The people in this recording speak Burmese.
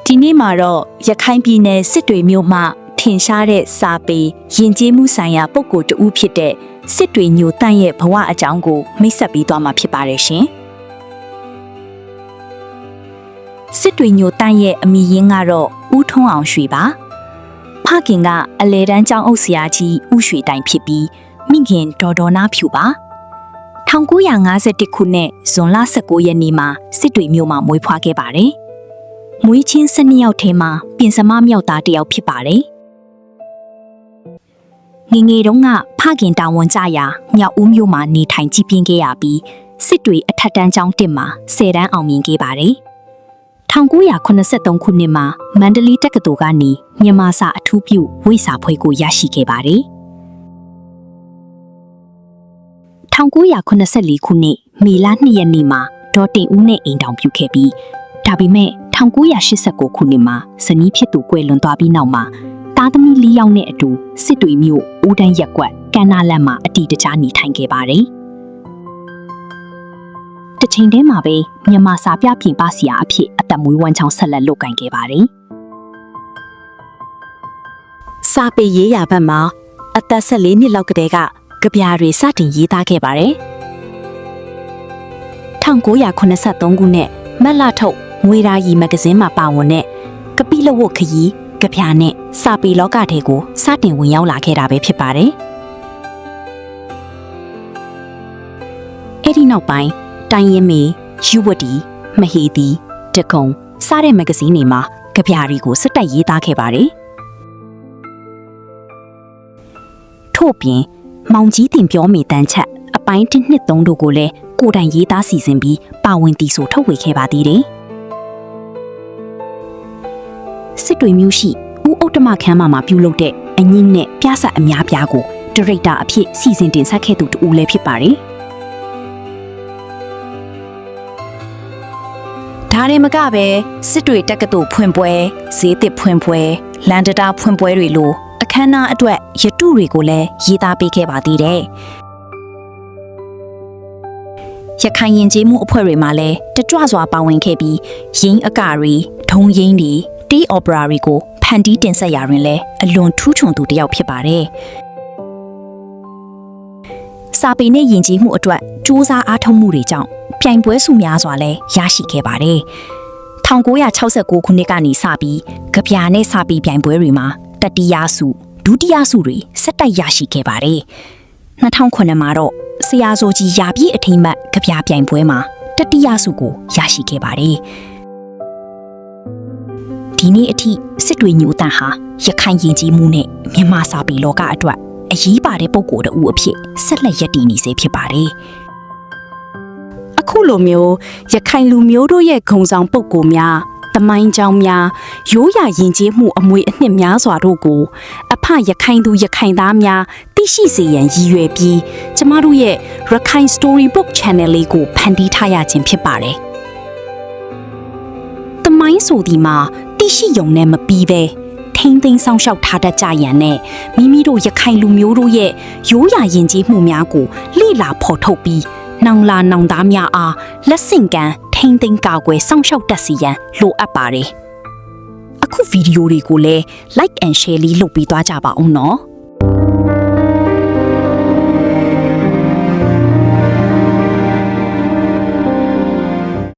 ဒီနေ့မှာတော့ရခိုင်ပြည်နယ်စစ်တွေမြို့မှာထင်ရှားတဲ့စာပေယဉ်ကျေးမှုဆိုင်ရာပုဂ္ဂိုလ်တဦးဖြစ်တဲ့စစ်တွေညိုတန့်ရဲ့ဘဝအကြောင်းကိုမိတ်ဆက်ပေးသွားမှာဖြစ်ပါတယ်ရှင်။စစ်တွေညိုတန့်ရဲ့အမည်ရင်းကတော့ဦးထွန်းအောင်ရွှေပါ။ဖခင်ကအလဲတန်းကျောင်းအုပ်ဆရာကြီးဦးရွှေတိုင်ဖြစ်ပြီးမိခင်ဒေါ်နာဖြူပါ။1951ခုနှစ်ဇွန်လ19ရက်နေ့မှာစစ်တွေမြို့မှာမွေးဖွားခဲ့ပါတယ်။မွေးချင်း12ယောက်ထဲမှာပြင်စမမြောက်သားတစ်ယောက်ဖြစ်ပါတယ်။ငယ်ငယ်တုန်းကဖခင်တာဝန်ကျရာမြောက်ဦးမြို့မှာနေထိုင်ကြည်ပြင်းခဲ့ရပြီးစစ်တွေအထက်တန်းကျောင်း1မှာ10တန်းအောင်မြင်ခဲ့ပါတယ်။1983ခုနှစ်မှာမန္တလေးတက္ကသိုလ်ကနေမြန်မာစာအထူးပြုဝိစာဘွဲ့ကိုရရှိခဲ့ပါတယ်။1984ခုနှစ်မေလ2ရက်နေ့မှာဒေါ်တင်ဦးနဲ့အိမ်တောင်ပြုခဲ့ပြီးဒါပေမဲ့1989ခုနှစ်မှာဇနီးဖြစ်သူကွယ်လွန်သွားပြီးနောက်မှာသားသမီး4ယောက်နဲ့အတူစစ်တွေမြို့ဦးတန်းရက်ကွက်ကန္နာလန်မှာအတီတကြားနေထိုင်ခဲ့ပါတယ်။တစ်ချိန်တည်းမှာပဲမြန်မာစာပြပြင်ပဆရာအဖြစ်အသက်မွေးဝမ်းချောင်းဆက်လက်လုပ်ကိုင်ခဲ့ပါတယ်။စာပေရေးရာဘက်မှာအသက်14နှစ်လောက်ကတည်းကကြပြတွေစတင်ရေးသားခဲ့ပါတယ်။1983ခုနှစ်မတ်လထုတ်ငွေရာရီမဂ္ဂဇင်းမှာပါဝင်တဲ့ကပိလဝတ်ခရီးကြပြနဲ့စာပေလောကထဲကိုစတင်ဝင်ရောက်လာခဲ့တာပဲဖြစ်ပါတယ်။အဲ့ဒီနောက်ပိုင်းတိုင်းရင်းမေယူဝတီမဟေတီတကုံစတဲ့မဂ္ဂဇင်းတွေမှာကြပြတွေကိုစက်တက်ရေးသားခဲ့ပါတယ်။ထို့ပြင်မောင်ကြီးတင်ပြောမိတန်းချက်အပိုင်း1 2 3တို့ကိုလည်းကိုယ်တိုင်ရေးသားစီစဉ်ပြီးပါဝင်တည်ဆိုထုတ်ဝေခဲ့ပါသေးတယ်။စစ်တွေမျိုးရှိဦးဥတ္တမခမ်းမှာပြုလုပ်တဲ့အငင်းနဲ့ပြဆက်အများပြားကိုဒါရိုက်တာအဖြစ်စီစဉ်တင်ဆက်ခဲ့သူတူလည်းဖြစ်ပါတယ်။ဒါရင်မကပဲစစ်တွေတက္ကသိုလ်ဖွင့်ပွဲဈေးသစ်ဖွင့်ပွဲလန်ဒတာဖွင့်ပွဲတွေလိုအခမ်းအနားအတွက်ရတုတွေကိုလည်းရေးသားပေးခဲ့ပါသေးတယ်။ရခိုင်ယဉ်ကျေးမှုအဖွဲ့တွေမှာလည်းတကြွစွာပါဝင်ခဲ့ပြီးရင်းအကာတွေဒုံရင်းတွေတီးအော်ပရာတွေကိုဖန်တီးတင်ဆက်ရာတွင်လည်းအလွန်ထူးချွန်သူတစ်ယောက်ဖြစ်ပါတယ်။စာပေနဲ့ယဉ်ကျေးမှုအတွက်စူးစမ်းအားထုတ်မှုတွေကြောင့်ပြိုင်ပွဲစုများစွာလည်းရရှိခဲ့ပါတယ်။1969ခုနှစ်ကနေစပြီးကြပြနဲ့စာပေပြိုင်ပွဲတွေမှာတတိယဆုဒုတိယဆုတွေဆက်တိုက်ရရှိခဲ့ပါတယ်။2009မှာတော့ဆရာဇော်ကြီးရာပြည့်အထိမ်းအမှတ်ကြပြပြိုင်ပွဲမှာတတိယဆုကိုရရှိခဲ့ပါတယ်။ဒီနေ့အထိစစ်တွေညိုတန့်ဟာရခိုင်ယဉ်ကျေးမှုနဲ့မြန်မာစာပေလောကအတွက်အရေးပါတဲ့ပုဂ္ဂိုလ်တဦးအဖြစ်ဆက်လက်ရပ်တည်နေစေဖြစ်ပါတယ်။အခုလိုမျိုးရခိုင်လူမျိုးတို့ရဲ့ဂုဏ်ဆောင်ပုဂ္ဂိုလ်များသမိုင်းကြောင်းများရိုးရာယဉ်ကျေးမှုအမွေအနှစ်များစွာတို့ကိုအဖရခိုင်သူရခိုင်သားများသိရှိစေရန်ရည်ရွယ်ပြီးကျမတို့ရဲ့ Rakhine Storybook Channel လေးကိုဖန်တီးထားရခြင်းဖြစ်ပါတယ်။သမိုင်းဆိုဒီမှာသိရှိရုံနဲ့မပြီးပဲထိမ့်သိမ်းဆောင်ရှောက်ထားတတ်ကြရန်နဲ့မိမိတို့ရခိုင်လူမျိုးတို့ရဲ့ရိုးရာယဉ်ကျေးမှုများကိုလေ့လာဖော်ထုတ်ပြီးနောင်လာနောင်သားများအားလက်ဆင့်ကမ်းထိမ့်သိမ်းကာကွယ်ဆောင်ရှောက်တတ်စီရန်လိုအပ်ပါတယ်။အခုဗီဒီယိုတွေကိုလည်း like and share လေးလုပ်ပေးသွားကြပါဦးနော်။